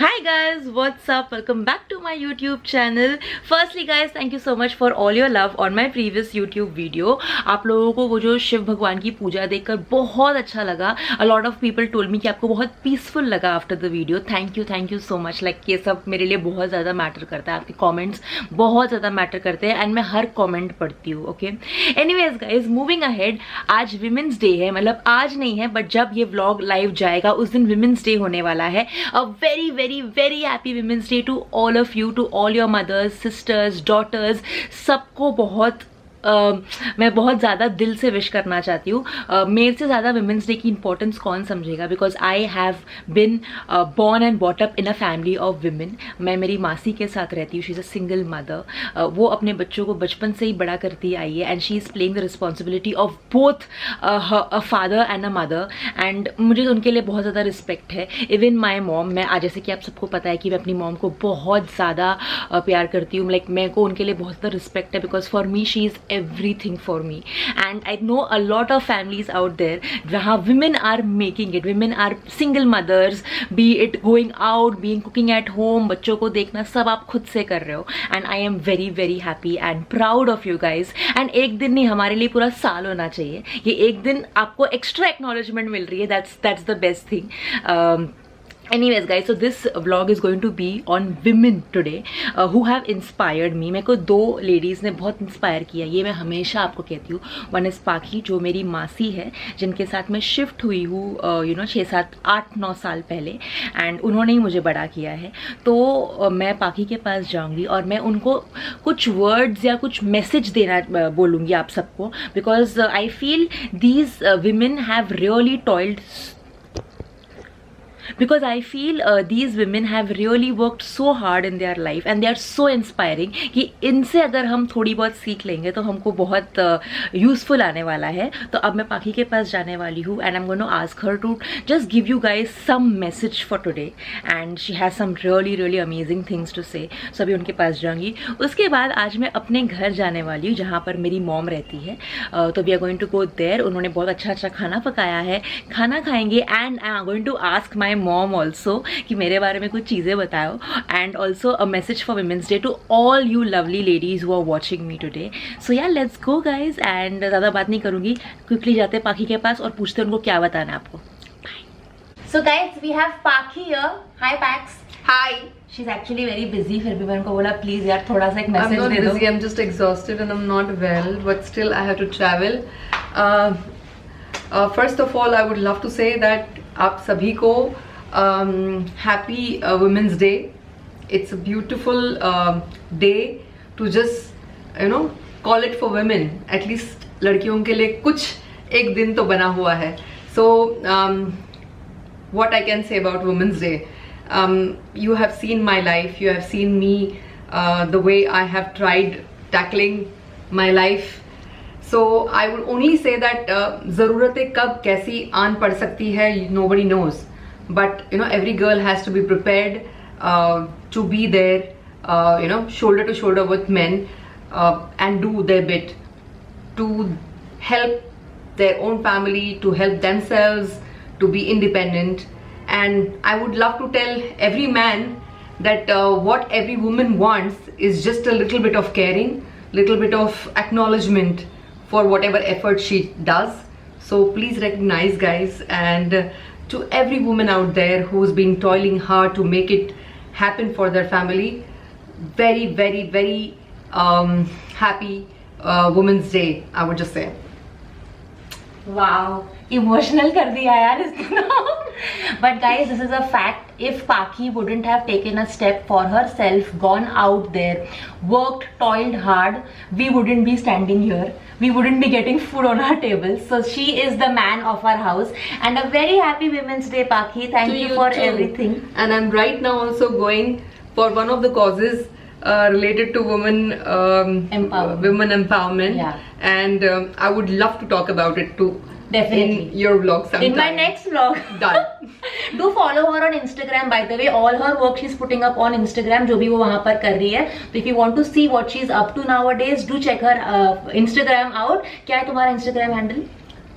Hi guys, what's up? Welcome back to my YouTube channel. Firstly guys, thank you so much for all your love on my previous YouTube video. आप लोगों को वो जो शिव भगवान की पूजा देखकर बहुत अच्छा लगा. A lot of people told me कि आपको बहुत peaceful लगा after the video. Thank you so much. Like ये सब मेरे लिए बहुत ज़्यादा मैटर करता है. आपके comments बहुत ज़्यादा मैटर करते हैं and मैं हर comment पढ़ती हूँ. Okay. Anyways guys, moving ahead. आज Women's Day है. मतलब आज नहीं है, but जब ये vlog live जाएगा उस दिन Women's Day होने वाला है. A very happy Women's Day to all of you, to all your mothers, sisters, daughters. सबको बहुत मैं बहुत ज़्यादा दिल से विश करना चाहती हूँ. मेरे से ज़्यादा वुमेंस डे की इंपॉर्टेंस कौन समझेगा, because I have been born and brought up in a family of women. मैं मेरी मासी के साथ रहती हूँ. She is a single mother. वो अपने बच्चों को बचपन से ही बड़ा करती आई है and she is playing the responsibility of both a father and a mother. And मुझे उनके लिए बहुत ज़्यादा रिस्पेक्ट है. इवन माई मॉम, मैं आज जैसे कि आप सबको पता है कि मैं अपनी मॉम को बहुत ज़्यादा प्यार करती हूँ. लाइक मेरे को उनके लिए बहुत ज़्यादा रिस्पेक्ट है, because for me she is everything for me. And I know a lot of families out there where women are making it. Women are single mothers, be it going out, being cooking at home, बच्चों को देखना, सब आप खुद से कर रहे हो. And I am very happy and proud of you guys. And एक दिन नहीं, हमारे लिए पूरा साल होना चाहिए. ये एक दिन आपको एक्स्ट्रा एक्नॉलेजमेंट मिल रही है. That's the best thing. Anyways guys, so this vlog is going to be on women today who have inspired me. मेरे को दो लेडीज़ ने बहुत इंस्पायर किया, ये मैं हमेशा आपको कहती हूँ. वन इज़ पाखी, जो मेरी मासी है, जिनके साथ मैं शिफ्ट हुई हूँ 6-7-8-9 साल पहले. एंड उन्होंने ही मुझे बड़ा किया है. तो मैं पाखी के पास जाऊँगी और मैं उनको कुछ वर्ड्स या कुछ मैसेज देना बोलूँगी आप सबको, because I feel these women have really toiled, because I feel these women have really worked so hard in their life and they are so inspiring कि इनसे अगर हम थोड़ी बहुत सीख लेंगे तो हमको बहुत यूज़फुल आने वाला है. तो अब मैं पाखी के पास जाने वाली हूँ and I'm going to ask her to just give you guys some message for today, and she has some really amazing things to say. So अभी उनके पास जाऊँगी. उसके बाद आज मैं अपने घर जाने वाली हूँ जहाँ पर मेरी मॉम रहती है. तो we are going to go there. उन्होंने बहुत अच्छा खाना पकाया है, खाना खाएंगे. and I am going to ask my mom also कि मेरे बारे में कुछ चीज़ें बताओ. and also a message for Women's Day to all you lovely ladies who are watching me today. So yeah, let's go guys. and ज़्यादा बात नहीं करूँगी, क्विकली जाते हैं पाखी के पास और पूछते हैं उनको क्या बताना है आपको. Bye. So guys, we have Pakhi here. Hi Pax. Hi. She's actually very busy. फिर भी मैं उनको बोला प्लीज यार थोड़ा सा एक मैसेज दे दो. I'm not busy. I'm just exhausted and I'm not well, but still I have to travel. First of all, I would love to say that आप सभी को happy Women's Day. It's a beautiful day to just call it for women. At least लड़कियों के लिए कुछ एक दिन तो बना हुआ है. So what I can say about Women's Day, you have seen my life, you have seen me, the way I have tried tackling my life. So I would only say that ज़रूरतें कब कैसी आन पड़ सकती है nobody knows, but every girl has to be prepared to be there shoulder to shoulder with men and do their bit to help their own family, to help themselves, to be independent. And I would love to tell every man that what every woman wants is just a little bit of caring, little bit of acknowledgement for whatever effort she does. So please recognize guys. And to every woman out there who's been toiling hard to make it happen for their family, very happy Women's Day, I would just say. Wow, emotional कर दिया यार इसको. But guys, this is a fact. If Pakhi wouldn't have taken a step for herself, gone out there, worked, toiled hard, we wouldn't be standing here. We wouldn't be getting food on our table. So she is the man of our house. And a very happy Women's Day, Pakhi. Thank you for everything. And I'm right now also going for one of the causes related to women empowerment. Yeah. And I would love to talk about it too. Definitely. In your vlog sometime. In my next vlog. Done. Do follow her on Instagram, by the way. All her work she's putting up on Instagram, जो भी वो वहाँ पर कर रही है. तो if you want to see what she's up to nowadays, do check her Instagram out. क्या है तुम्हारा Instagram handle?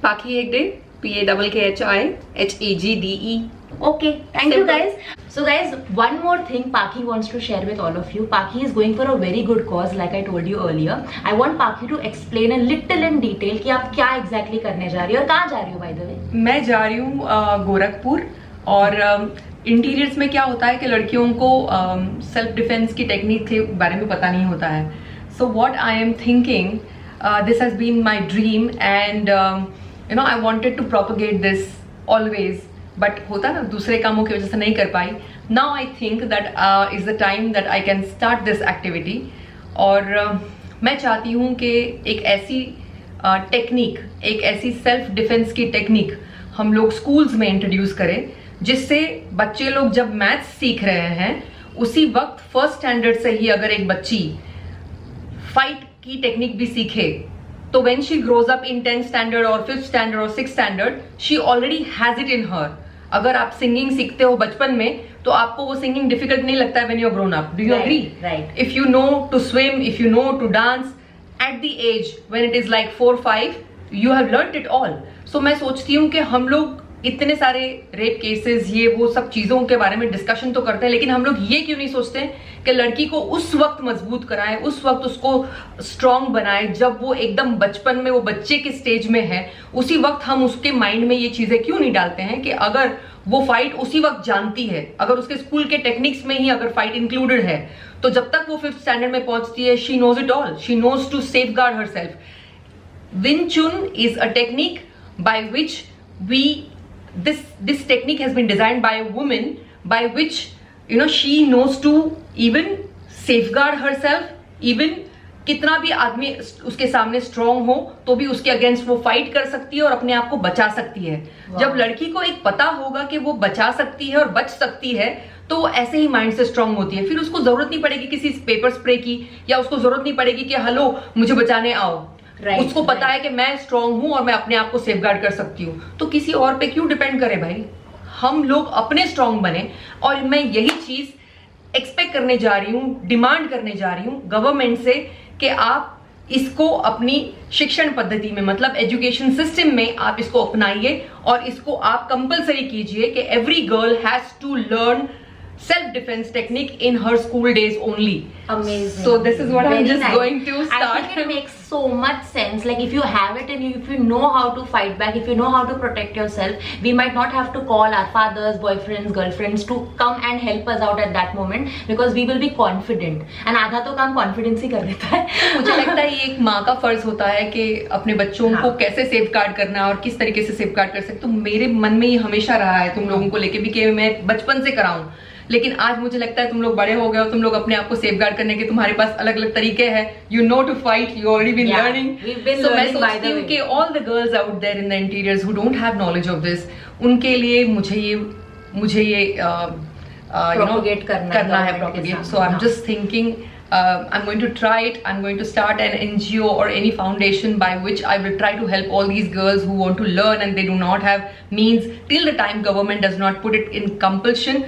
Pakhi Hegde, PAKKHI HEGDE. Okay, thank you guys. So guys, one more thing Paki wants to share with all of you. Paki is going for a very good cause, like I told you earlier. I want Paki to explain a little in detail कि आप क्या exactly करने जा रही हो और कहाँ जा रही हो by the way. मैं जा रही हूँ गोरखपुर, और इंटीरियर्स में क्या होता है कि लड़कियों को सेल्फ डिफेंस की टेक्निक के बारे में पता नहीं होता है. So what I am thinking, this has been my dream and you know I wanted to propagate this always, but होता ना दूसरे कामों की वजह से नहीं कर पाई. Now I think that is the time that I can start this activity. और मैं चाहती हूँ कि एक ऐसी टेक्निक, एक ऐसी सेल्फ डिफेंस की टेक्निक हम लोग स्कूल्स में इंट्रोड्यूस करें, जिससे बच्चे लोग जब मैथ्स सीख रहे हैं उसी वक्त फर्स्ट स्टैंडर्ड से ही अगर एक बच्ची फाइट की टेक्निक भी सीखे तो when she grows up in 10th standard और 5th स्टैंडर्ड और 6th standard she already has it in her. अगर आप सिंगिंग सीखते हो बचपन में तो आपको वो सिंगिंग डिफिकल्ट नहीं लगता है when you are grown up. Do you agree? Right. If you know to swim, if you know to dance at the age when it is like 4-5, you have learned it all. So मैं सोचती हूँ कि हम लोग इतने सारे rape cases, ये वो सब चीजों के बारे में डिस्कशन तो करते हैं, लेकिन हम लोग ये क्यों नहीं सोचते कि लड़की को उस वक्त मजबूत कराएं, उस वक्त उसको स्ट्रांग बनाएं जब वो एकदम बचपन में, वो बच्चे के स्टेज में है. उसी वक्त हम उसके माइंड में ये चीजें क्यों नहीं डालते हैं कि अगर वो फाइट उसी वक्त जानती है, अगर उसके स्कूल के टेक्निक्स में ही अगर फाइट इंक्लूडेड है, तो जब तक वो 5th स्टैंडर्ड में पहुंचती है, she knows it all, she knows to safeguard herself. Wing Chun is a technique by which this technique has been designed by a woman, by which you know she knows to even safeguard herself. even कितना भी आदमी उसके सामने strong हो तो भी उसके against वो फाइट कर सकती है और अपने आप को बचा सकती है. जब लड़की को एक पता होगा कि वो बचा सकती है और बच सकती है तो वो ऐसे ही माइंड से स्ट्रांग होती है. फिर उसको जरूरत नहीं पड़ेगी किसी पेपर स्प्रे की, या उसको जरूरत नहीं पड़ेगी कि हेलो मुझे बचाने आओ. उसको पता है कि मैं स्ट्रांग हूं और मैं अपने आप को सेफगार्ड कर सकती हूँ. तो किसी और पे क्यों डिपेंड करे भाई, हम लोग अपने स्ट्रांग बने. और मैं यही चीज एक्सपेक्ट करने जा रही हूँ, डिमांड करने जा रही हूँ गवर्नमेंट से कि आप इसको अपनी शिक्षण पद्धति में, मतलब एजुकेशन सिस्टम में आप इसको अपनाइए और इसको आप कंपलसरी कीजिए कि every girl has to learn self-defense technique in her school days only. Amazing. So this is what I'm just nice. going to start. I think it makes so much sense. Like if you have it and if you know how to fight back, if you know how to protect yourself, we might not have to call our fathers, boyfriends, girlfriends to come and help us out at that moment because we will be confident. And आधा तो काम confidence ही कर देता है. मुझे लगता है ये एक माँ का फर्ज होता है कि अपने बच्चों को कैसे सेफगार्ड करना है और किस तरीके से सेफगार्ड कर सकते. तो मेरे मन में ये हमेशा रहा है तुम लोगों को लेके भी कि मैं बचपन से कराऊं, लेकिन आज मुझे लगता है तुम लोग बड़े हो गए हो, तुम लोग अपने आप को सेफगार्ड करने के तुम्हारे पास अलग अलग तरीके हैं. You know to fight, you already been learning. So मैं सोचती हूँ कि all the girls out there in the interiors who don't have knowledge of this, उनके लिए मुझे ये प्रोपगेट करना है propagate. So I'm just thinking I'm going to try it. I'm going to start an NGO or any foundation by which I will try to help all these girls who want to learn and they do not have means, till the time government does not put it in compulsion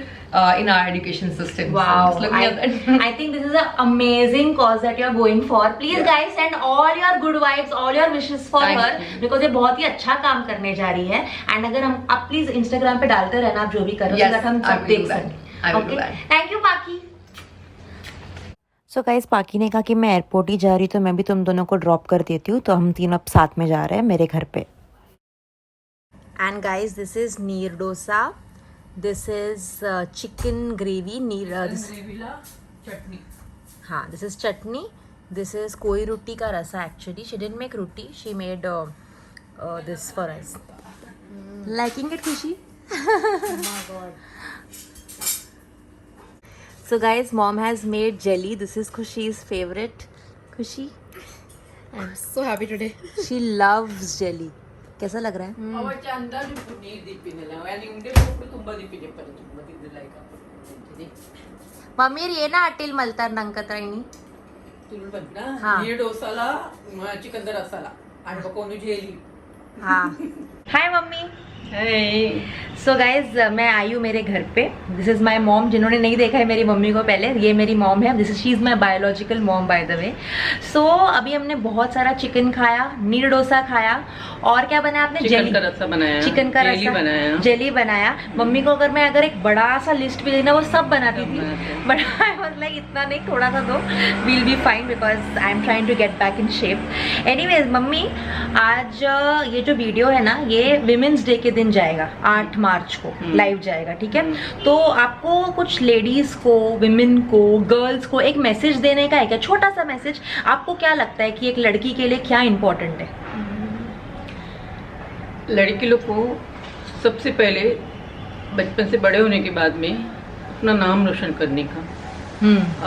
in our education system. Wow. So I think this is an amazing cause that you are going for. Please guys send all your good vibes, all your wishes for her because ये बहुत ही अच्छा काम करने जा रही है. And अगर हम आप प्लीज Instagram पे डालते रहना आप जो भी कर रहे हो, ताकि हम सब देख सकें. Okay. Thank you पाकी. सो गाइस, पाकी ने कहा कि मैं एयरपोर्ट ही जा रही तो मैं भी तुम दोनों को ड्रॉप कर देती हूँ. तो हम तीनों अब साथ में जा रहे हैं मेरे घर पे. And guys, this is neer dosa. This is chicken gravy. chutney. हाँ, this is chutney. This is koi roti ka rasa. Actually, she didn't make roti. She made this for us. Liking it, Khushi? Oh my god. So guys, mom has made jelly. This is Khushi's favorite. Khushi? I'm so happy today. She loves jelly. कैसा लग रहा है? ಅವಕ್ಕೆ ಅಂದಾಜು ನೀರು ದಿಪ್ಪಿನಲ್ಲ ಅಲ್ಲಿ ಉಂಡೆ ಕೊಟ್ಟು ತುಂಬಾ ದಿಪ್ಪಿದೆ ಪರ ತುಂಬಾ ದಿದ್ದಲೈಕ मम्मी ಏನ ಅಟ್ಟಿಲ್ ಮಲ್ತಾರ್ ನಂಕತ್ರೈನಿ तुला बघ ना हाँ. नीर डोसाला चिकन दा रसाला आणि बकोनु जेली. हाँ. हाय मम्मी. सो गाइज मैं आई हूँ मेरे घर पे. This is my mom. जिन्होंने नहीं देखा है मेरी मम्मी को पहले, ये मेरी मॉम है. This is she is my biological mom by the way. So अभी हमने बहुत सारा चिकन खाया, नीर डोसा खाया, और क्या बनाया आपने? जेली का रसा बनाया, चिकन का रसा बनाया, जेली बनाया. मम्मी को अगर एक बड़ा सा लिस्ट भी देना, वो सब बनाती थी. बट आई वाज लाइक इतना नहीं, थोड़ा सा दो, we'll be fine because I am trying to get back in shape. Anyways mummy, आज ये जो वीडियो है ना, ये विमेंस डे के दिन जाएगा, 8 मार्च को लाइव जाएगा. ठीक है, तो आपको कुछ लेडीज को, विमेन को, गर्ल्स को एक मैसेज देने का है क्या? छोटा सा मैसेज. आपको क्या लगता है कि एक लड़की के लिए क्या इंपॉर्टेंट है? लड़की लोग को सबसे पहले बचपन से बड़े होने के बाद में अपना नाम रोशन करने का,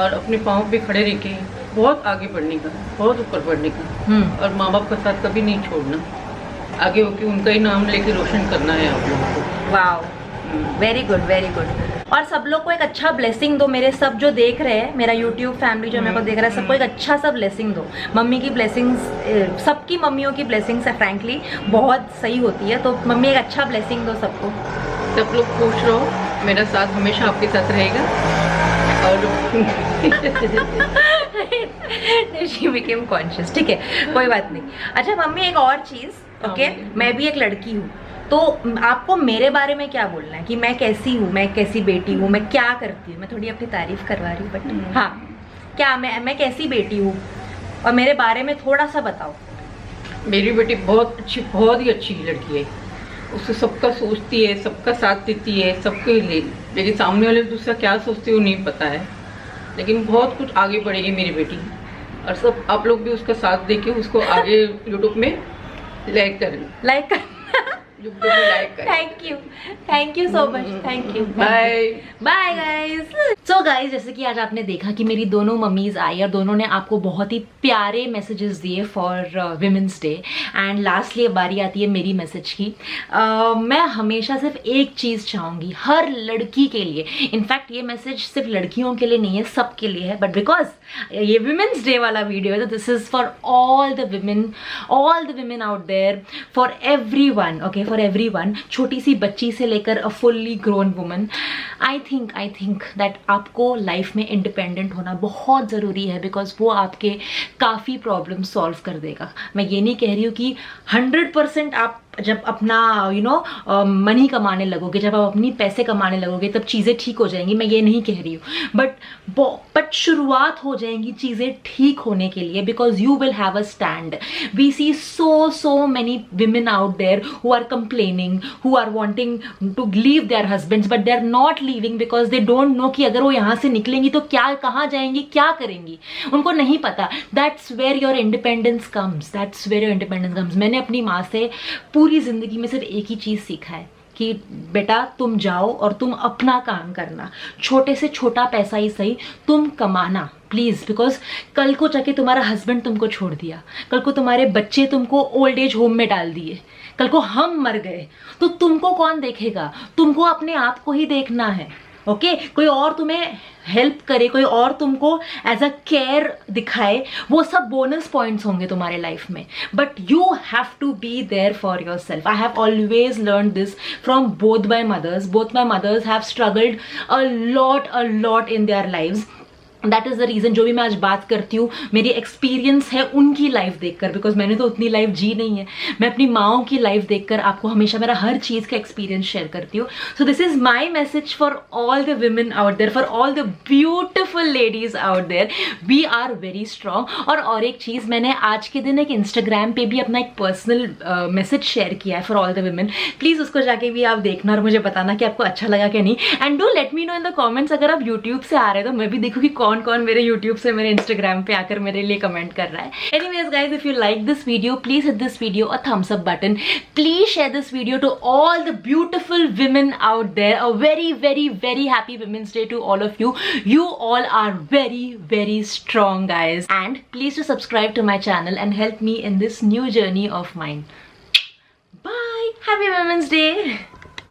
और अपने पाँव पे खड़े रह के बहुत आगे बढ़ने का, बहुत ऊपर बढ़ने का, और माँ बाप का साथ कभी नहीं छोड़ना. आगे होके उनका ही नाम लेके रोशन करना है आप लोगों को. Wow, very good, very good. और सब लोग को एक अच्छा ब्लेसिंग दो. मेरे सब जो देख रहे हैं, मेरा यूट्यूब फैमिली जो मेरे को देख रहा है, सबको एक अच्छा सा ब्लेसिंग दो. मम्मी की ब्लेसिंग्स, सबकी मम्मियों की ब्लेसिंग्स है फ्रैंकली बहुत सही होती है. तो मम्मी एक अच्छा ब्लेसिंग दो सबको. सब लोग खुश रहो, मेरा साथ हमेशा आपके साथ रहेगा. और शी बिकेम कॉन्शियस. ठीक है, कोई बात नहीं. अच्छा मम्मी, एक और चीज. ओके, मैं भी एक लड़की हूँ, तो आपको मेरे बारे में क्या बोलना है कि मैं कैसी हूँ, मैं कैसी बेटी हूँ, मैं क्या करती हूँ? मैं थोड़ी अपनी तारीफ करवा रही हूँ, बट हाँ, क्या मैं कैसी बेटी हूँ, और मेरे बारे में थोड़ा सा बताओ. मेरी बेटी बहुत अच्छी, बहुत ही अच्छी लड़की है. उससे सबका सोचती है, सबका साथ देती है, सबके लिए. लेकिन सामने वाले दूसरा क्या सोचती है वो नहीं पता है, लेकिन बहुत कुछ आगे बढ़ेगी मेरी बेटी. और सब आप लोग भी उसका साथ देके उसको आगे यूट्यूब में लाइक करें. Thank you so much. Thank you. Bye guys. So guys, जैसे कि आज आपने देखा कि मेरी दोनों मम्मीज आई और दोनों ने आपको बहुत ही प्यारे मैसेजेस दिए for women's day. And lastly बारी आती है मेरी मैसेज की. मैं हमेशा सिर्फ एक चीज़ चाहूँगी हर लड़की के लिए. इनफैक्ट ये मैसेज सिर्फ लड़कियों के लिए नहीं है, सबके लिए है. बट बिकॉज ये विमेंस डे वाला वीडियो है, तो this is for all the women out there, for everyone. Okay, for everyone. छोटी सी बच्ची से लेकर a fully grown woman. I think that आपको लाइफ में इंडिपेंडेंट होना बहुत ज़रूरी है, बिकॉज वो आपके काफ़ी प्रॉब्लम सॉल्व कर देगा. मैं ये नहीं कह रही हूँ कि 100% आप जब अपना मनी कमाने लगोगे, जब आप अपनी पैसे कमाने लगोगे, तब चीज़ें ठीक हो जाएंगी. मैं ये नहीं कह रही हूँ, बट शुरुआत हो जाएंगी चीज़ें ठीक होने के लिए, because you will have a stand. We see so many women out there who are complaining, who are wanting to leave their husbands, but they are not leaving because they don't know कि अगर वो यहाँ से निकलेंगी तो क्या, कहाँ जाएंगी, क्या करेंगी, उनको नहीं पता. That's where your independence comes. मैंने अपनी माँ से पूरी जिंदगी में सिर्फ एक ही चीज़ सीखा है कि बेटा तुम जाओ और तुम अपना काम करना. छोटे से छोटा पैसा ही सही, तुम कमाना प्लीज़. बिकॉज कल को जाके तुम्हारा हस्बैंड तुमको छोड़ दिया, कल को तुम्हारे बच्चे तुमको ओल्ड एज होम में डाल दिए, कल को हम मर गए, तो तुमको कौन देखेगा? तुमको अपने आप को ही देखना है. ओके, कोई और तुम्हें हेल्प करे, कोई और तुमको एज अ केयर दिखाए, वो सब बोनस पॉइंट्स होंगे तुम्हारे लाइफ में. But you have to be there for yourself. I have always learn this from both my mothers have struggled a lot in their lives. That is the reason. जो भी मैं आज बात करती हूँ, मेरी एक्सपीरियंस है उनकी लाइफ देखकर, बिकॉज मैंने तो उतनी लाइफ जी नहीं है. मैं अपनी माँओं की लाइफ देखकर आपको हमेशा मेरा हर चीज़ का एक्सपीरियंस शेयर करती हूँ. So this is my message for all the women out there, for all the beautiful ladies out there. We are very strong. और एक चीज़, मैंने आज के दिन एक इंस्टाग्राम पे भी अपना एक पर्सनल मैसेज शेयर किया है for all the women. Please उसको जाके भी आप देखना और मुझे बताना कि आपको अच्छा लगा कि नहीं. And do let me know in the comments. अगर आप यूट्यूब से आ रहे हो तो मैं भी देखूँ कि कौन मेरे यूट्यूब से मेरे इंस्टाग्राम पे आकर मेरे लिए कमेंट कर रहा है. Anyways guys, if you like this video, please hit this video a thumbs up button. Please share this video to all the beautiful women out there. A very happy Women's Day to all of you. You all are very strong, guys. And please to subscribe to my channel and help me in this new journey of mine. Bye. Happy Women's Day.